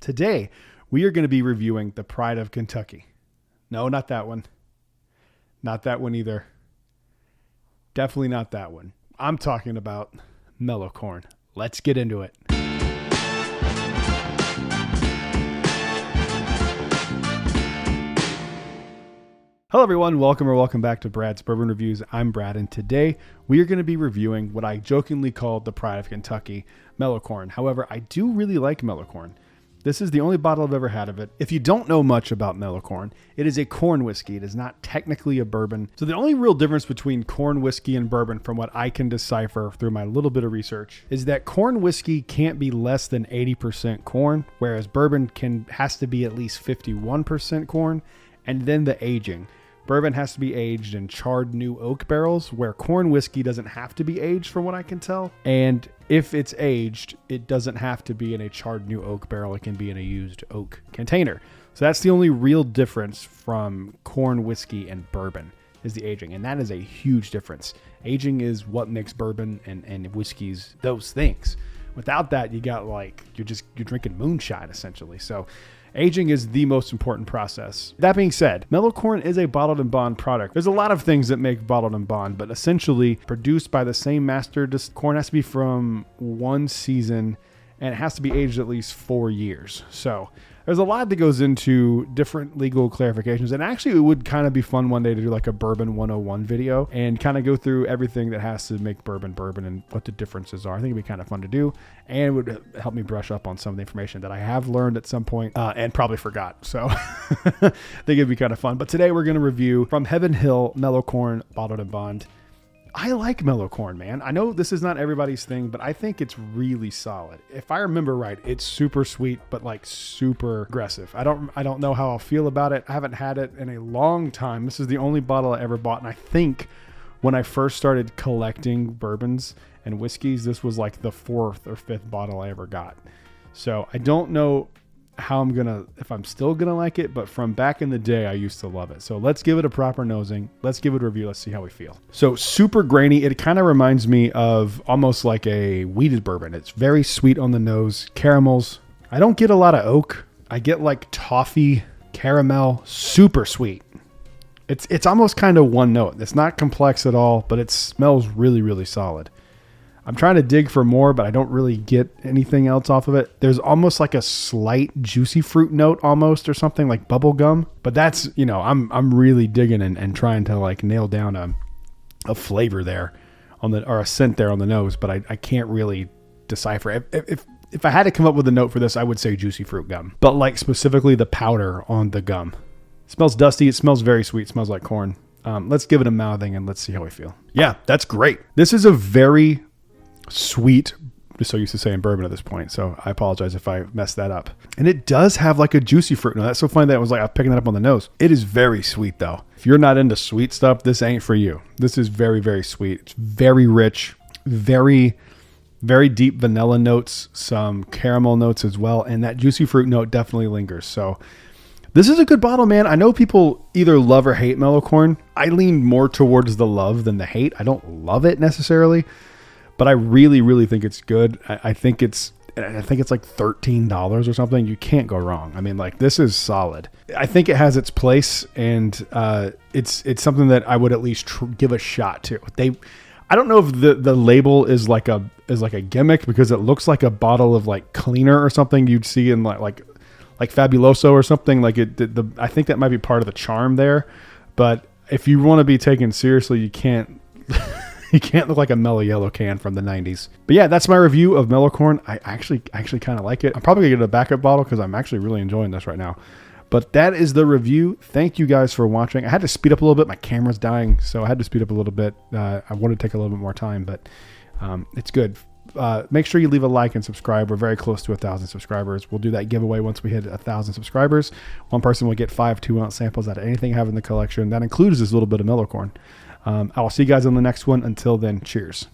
Today, we are going to be reviewing the Pride of Kentucky. No, not that one. Not that one either. Definitely not that one. I'm talking about Mellow Corn. Let's get into it. Hello everyone, welcome back to Brad's Bourbon Reviews. I'm Brad, and today we are going to be reviewing what I jokingly called the Pride of Kentucky, Mellow Corn. However, I do really like Mellow Corn. This is the only bottle I've ever had of it. If you don't know much about Mellow Corn, it is a corn whiskey. It is not technically a bourbon. So the only real difference between corn whiskey and bourbon, from what I can decipher through my little bit of research, is that corn whiskey can't be less than 80% corn, whereas bourbon has to be at least 51% corn, and then the aging. Bourbon has to be aged in charred new oak barrels, where corn whiskey doesn't have to be aged from what I can tell. And if it's aged, it doesn't have to be in a charred new oak barrel. It can be in a used oak container. So that's the only real difference from corn whiskey and bourbon, is the aging. And that is a huge difference. Aging is what makes bourbon and whiskeys those things. Without that, you got you're drinking moonshine essentially. So aging is the most important process. That being said, Mellow Corn is a bottled and bond product. There's a lot of things that make bottled and bond, but essentially produced by the same master. Corn has to be from one season, and it has to be aged at least 4 years. So there's a lot that goes into different legal clarifications, and actually it would kind of be fun one day to do like a Bourbon 101 video and kind of go through everything that has to make bourbon and what the differences are. I think it'd be kind of fun to do, and it would help me brush up on some of the information that I have learned at some point and probably forgot. So I think it'd be kind of fun. But today we're going to review from Heaven Hill Mellow Corn Bottled and Bond. I like Mellow Corn, man. I know this is not everybody's thing, but I think it's really solid. If I remember right, it's super sweet, but like super aggressive. I don't know how I'll feel about it. I haven't had it in a long time. This is the only bottle I ever bought, and I think when I first started collecting bourbons and whiskeys, this was like the 4th or 5th bottle I ever got. So I don't know if I'm still gonna like it, but from back in the day, I used to love it. So let's give it a proper nosing. Let's give it a review. Let's see how we feel. So super grainy. It kind of reminds me of almost like a wheated bourbon. It's very sweet on the nose. Caramels. I don't get a lot of oak. I get like toffee, caramel, super sweet. It's almost kind of one note. It's not complex at all, but it smells really, really solid. I'm trying to dig for more, but I don't really get anything else off of it. There's almost like a slight juicy fruit note almost, or something like bubble gum. But that's, I'm really digging and trying to like nail down a flavor there or a scent there on the nose, but I can't really decipher. If I had to come up with a note for this, I would say juicy fruit gum, but like specifically the powder on the gum. It smells dusty. It smells very sweet. It smells like corn. Let's give it a mouthing and let's see how we feel. Yeah, that's great. This is a very sweet, just so used to saying bourbon at this point, so I apologize if I messed that up. And it does have like a juicy fruit. No, that's so funny that it was like I was picking that up on the nose. It is very sweet though. If you're not into sweet stuff, this ain't for you. This is very, very sweet. It's very rich, very, very deep vanilla notes, some caramel notes as well, and that juicy fruit note definitely lingers. So this is a good bottle, man. I know people either love or hate Mellow Corn. I lean more towards the love than the hate. I don't love it necessarily, but I really, really think it's good. I think it's like $13 or something. You can't go wrong. I mean, like, this is solid. I think it has its place, and it's something that I would at least give a shot to. I don't know if the label is like a gimmick, because it looks like a bottle of like cleaner or something you'd see in like Fabuloso or something. Like I think that might be part of the charm there. But if you want to be taken seriously, you can't. You can't look like a Mellow Yellow can from the 90s. But yeah, that's my review of Mellow Corn. I actually kind of like it. I'm probably going to get a backup bottle because I'm actually really enjoying this right now. But that is the review. Thank you guys for watching. I had to speed up a little bit. My camera's dying, so I had to speed up a little bit. I wanted to take a little bit more time, but it's good. Make sure you leave a like and subscribe. We're very close to 1,000 subscribers. We'll do that giveaway once we hit 1,000 subscribers. One person will get 5 2-ounce samples out of anything I have in the collection. That includes this little bit of Mellow Corn. I will see you guys on the next one. Until then, cheers.